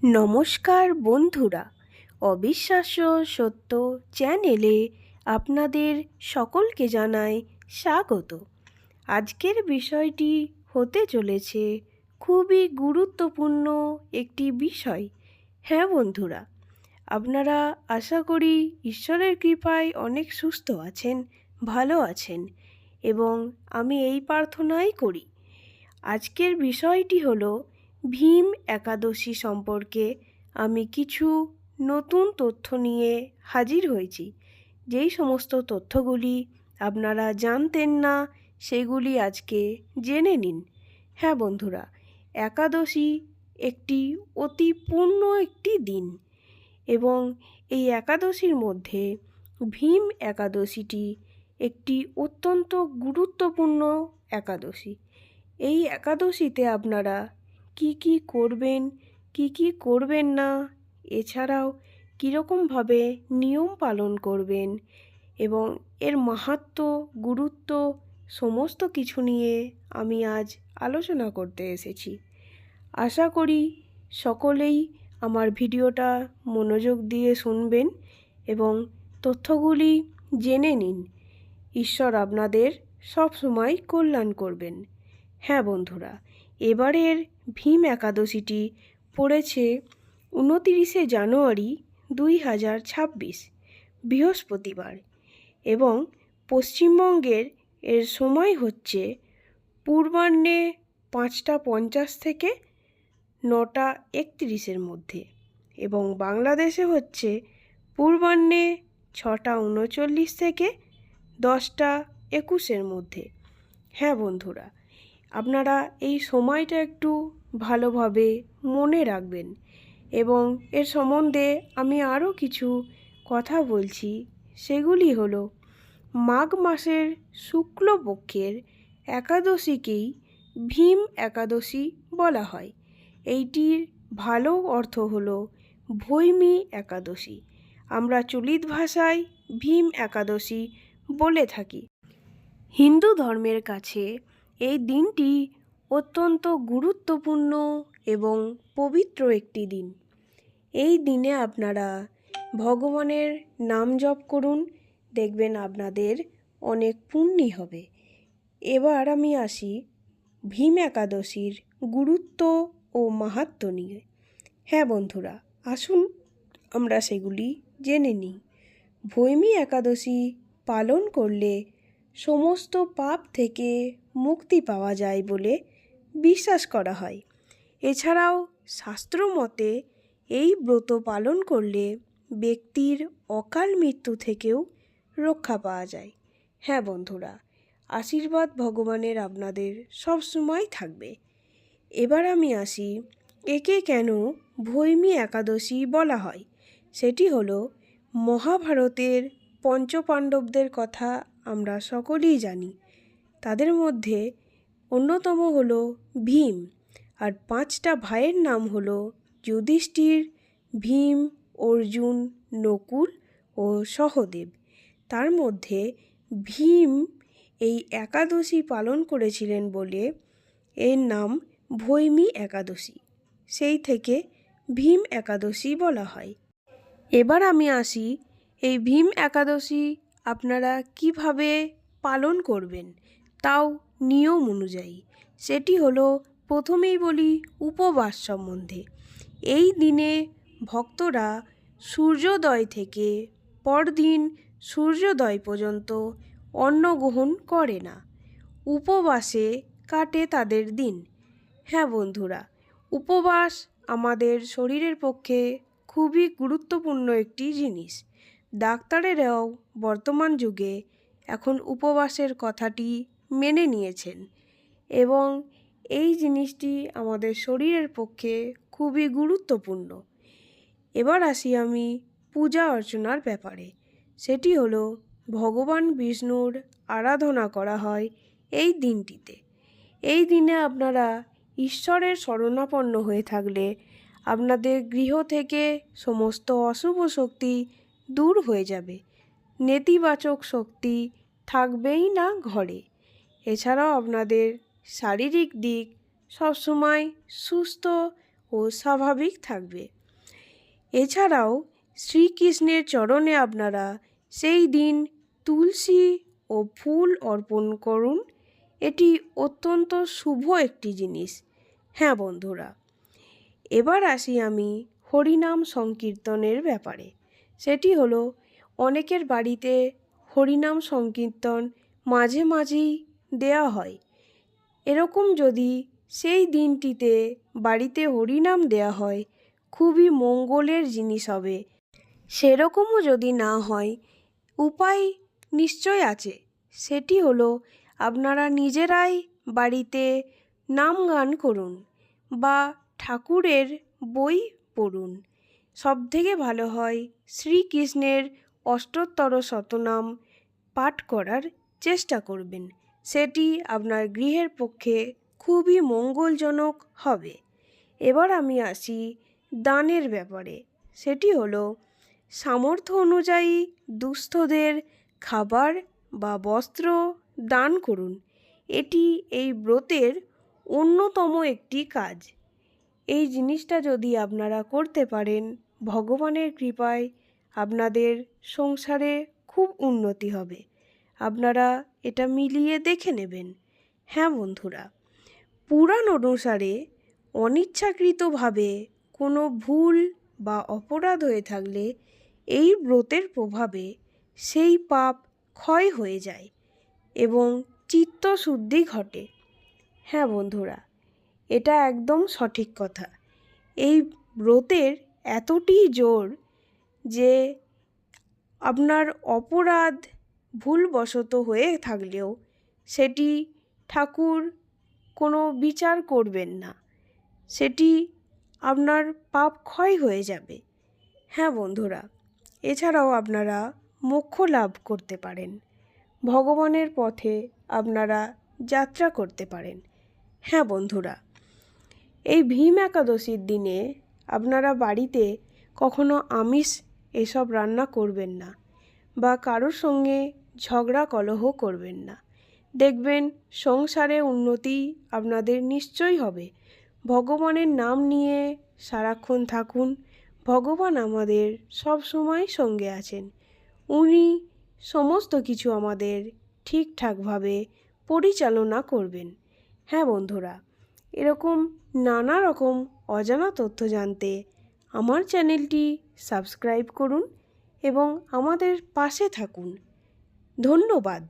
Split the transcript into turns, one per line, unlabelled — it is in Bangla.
নমস্কার বন্ধুরা, অবিশ্বাস্য সত্য চ্যানেলে আপনাদের সকলকে জানাই স্বাগত। আজকের বিষয়টি হতে চলেছে খুবই গুরুত্বপূর্ণ একটি বিষয়। হ্যাঁ বন্ধুরা, আপনারা আশা করি ঈশ্বরের কৃপায় অনেক সুস্থ আছেন, ভালো আছেন এবং আমি এই প্রার্থনাই করি। আজকের বিষয়টি হলো ভীম একাদশী সম্পর্কে আমি কিছু নতুন তথ্য নিয়ে হাজির হয়েছি। যেই সমস্ত তথ্যগুলি আপনারা জানতেন না সেগুলি আজকে জেনে নিন। হ্যাঁ বন্ধুরা, একাদশী একটি অতি পূর্ণ একটি দিন এবং এই একাদশীর মধ্যে ভীম একাদশীটি একটি অত্যন্ত গুরুত্বপূর্ণ একাদশী। এই একাদশীতে আপনারা কি কি করবেন, কি কি করবেন না, এছাড়াও কীরকমভাবে নিয়ম পালন করবেন এবং এর মাহাত্ম্য, গুরুত্ব সমস্ত কিছু নিয়ে আমি আজ আলোচনা করতে এসেছি। আশা করি সকলেই আমার ভিডিওটা মনোযোগ দিয়ে শুনবেন এবং তথ্যগুলি জেনে নিন। ঈশ্বর আপনাদের সব সময় কল্যাণ করবেন। হ্যাঁ বন্ধুরা, এবারের ভীম একাদশীটি পড়েছে 29শে জানুয়ারি 2026 বৃহস্পতিবার এবং পশ্চিমবঙ্গের এর সময় হচ্ছে পূর্বাহ্নে 5টা 50 থেকে 9টা 31 মধ্যে এবং বাংলাদেশে হচ্ছে পূর্বাহ্নে 6টা 39 থেকে 10টা 21 মধ্যে। হ্যাঁ বন্ধুরা, আপনারা এই সময়টা একটু ভালোভাবে মনে রাখবেন এবং এর সম্বন্ধে আমি আরও কিছু কথা বলছি। সেগুলি হলো মাঘ মাসের শুক্লপক্ষের একাদশীকেই ভীম একাদশী বলা হয়। এইটির ভালো অর্থ হলো ভৈমী একাদশী। আমরা চলিত ভাষায় ভীম একাদশী বলে থাকি। হিন্দু ধর্মের কাছে এই দিনটি অত্যন্ত গুরুত্বপূর্ণ এবং পবিত্র একটি দিন। এই দিনে আপনারা ভগবানের নাম জপ করুন, দেখবেন আপনাদের অনেক পুণ্যি হবে। এবার আমি আসি ভীম একাদশীর গুরুত্ব ও মাহাত্ম্য নিয়ে। হ্যাঁ বন্ধুরা, আসুন আমরা সেগুলি জেনে নিই। ভৈমী একাদশী পালন করলে সমস্ত পাপ থেকে মুক্তি পাওয়া যায় বলে বিশ্বাস করা হয়। এছাড়াও শাস্ত্র মতে এই ব্রত পালন করলে ব্যক্তির অকাল মৃত্যু থেকেও রক্ষা পাওয়া যায়। হ্যাঁ বন্ধুরা, আশীর্বাদ ভগবানের আপনাদের সব সময় থাকবে। এবার আমি আসি একে কেন ভৈমী একাদশী বলা হয়। সেটি হলো মহাভারতের পঞ্চপাণ্ডবদের কথা আমরা সকলেই জানি। তাদের মধ্যে অন্যতম হলো ভীম, আর 5টা ভাইয়ের নাম হলো যুধিষ্ঠির, ভীম, অর্জুন, নকুল ও সহদেব। তার মধ্যে ভীম এই একাদশী পালন করেছিলেন বলে এর নাম ভৈমী একাদশী। সেই থেকে ভীম একাদশী বলা হয়। এবার আমি আসি এই ভীম একাদশী আপনারা কিভাবে পালন করবেন, তাও নিয়ম অনুযায়ী। সেটি হলো, প্রথমেই বলি উপবাস সম্বন্ধে। এই দিনে ভক্তরা সূর্যোদয় থেকে পরদিন সূর্যোদয় পর্যন্ত অন্ন গ্রহণ করে না। উপবাসে কাটে তাদের দিন। হ্যাঁ বন্ধুরা, উপবাস আমাদের শরীরের পক্ষে খুবই গুরুত্বপূর্ণ একটি জিনিস। ডাক্তারেরাও বর্তমান যুগে এখন উপবাসের কথাটি মেনে নিয়েছেন এবং এই জিনিসটি আমাদের শরীরের পক্ষে খুবই গুরুত্বপূর্ণ। এবার আসি আমি পূজা অর্চনার ব্যাপারে। সেটি হলো ভগবান বিষ্ণুর আরাধনা করা হয় এই দিনটিতে। এই দিনে আপনারা ঈশ্বরের শরণাপন্ন হয়ে থাকলে আপনাদের গৃহ থেকে সমস্ত অশুভ শক্তি দূর হয়ে যাবে, নেতিবাচক শক্তি থাকবেই না ঘরে। এছাড়াও আপনাদের শারীরিক দিক সবসময় সুস্থ ও ও স্বাভাবিক থাকবে। এছাড়াও শ্রীকৃষ্ণের চরণে আপনারা সেই দিন তুলসী ও ফুল অর্পণ করুন। এটি অত্যন্ত শুভ একটি জিনিস। হ্যাঁ বন্ধুরা, এবার আসি আমি হরিনাম সংকীর্তনের ব্যাপারে। সেটি হলো অনেকের বাড়িতে হরিনাম সংকীর্তন মাঝে মাঝেই দেওয়া হয়। এরকম যদি সেই দিনটিতে বাড়িতে হরিনাম দেওয়া হয়, খুবই মঙ্গলের জিনিস হবে। সেরকমও যদি না হয়, উপায় নিশ্চয় আছে। সেটি হলো আপনারা নিজেরাই বাড়িতে নাম গান করুন বা ঠাকুরের বই পড়ুন। সবথেকে ভালো হয় শ্রীকৃষ্ণের অষ্টোত্তর শতনাম পাঠ করার চেষ্টা করবেন। সেটি আপনার গৃহের পক্ষে খুবই মঙ্গলজনক হবে। এবার আমি আসি দানের ব্যাপারে। সেটি হলো সামর্থ্য অনুযায়ী দুস্থদের খাবার বা বস্ত্র দান করুন। এটি এই ব্রতের অন্যতম একটি কাজ। এই জিনিসটা যদি আপনারা করতে পারেন, ভগবানের কৃপায় আপনাদের সংসারে খুব উন্নতি হবে। আপনারা এটা মিলিয়ে দেখে নেবেন। হ্যাঁ বন্ধুরা, পুরাণ অনুসারে অনিচ্ছাকৃতভাবে কোনো ভুল বা অপরাধ হয়ে থাকলে এই ব্রতের প্রভাবে সেই পাপ ক্ষয় হয়ে যায় এবং চিত্তশুদ্ধি ঘটে। হ্যাঁ বন্ধুরা, এটা একদম সঠিক কথা। এই ব্রতের এতটাই জোর যে আপনার অপরাধ ভুলবশত হয়ে থাকলেও সেটি ঠাকুর কোনো বিচার করবেন না। সেটি আপনার পাপ ক্ষয় হয়ে যাবে। হ্যাঁ বন্ধুরা, এছাড়াও আপনারা মোক্ষ লাভ করতে পারেন। ভগবানের পথে আপনারা যাত্রা করতে পারেন। হ্যাঁ বন্ধুরা, এই ভীম একাদশীর দিনে আপনারা বাড়িতে কখনো আমিষ এসব রান্না করবেন না বা কারোর সঙ্গে ঝগড়া কলহ করবেন না। দেখবেন সংসারে উন্নতি আপনাদের নিশ্চয়ই হবে। ভগবানের নাম নিয়ে সারাক্ষণ থাকুন। ভগবান আমাদের সব সময় সঙ্গে আছেন। উনি সমস্ত কিছু আমাদের ঠিকঠাকভাবে পরিচালনা করবেন। হ্যাঁ বন্ধুরা, এরকম নানা রকম অজানা তথ্য জানতে আমার চ্যানেলটি সাবস্ক্রাইব করুন এবং আমাদের পাশে থাকুন। ধন্যবাদ।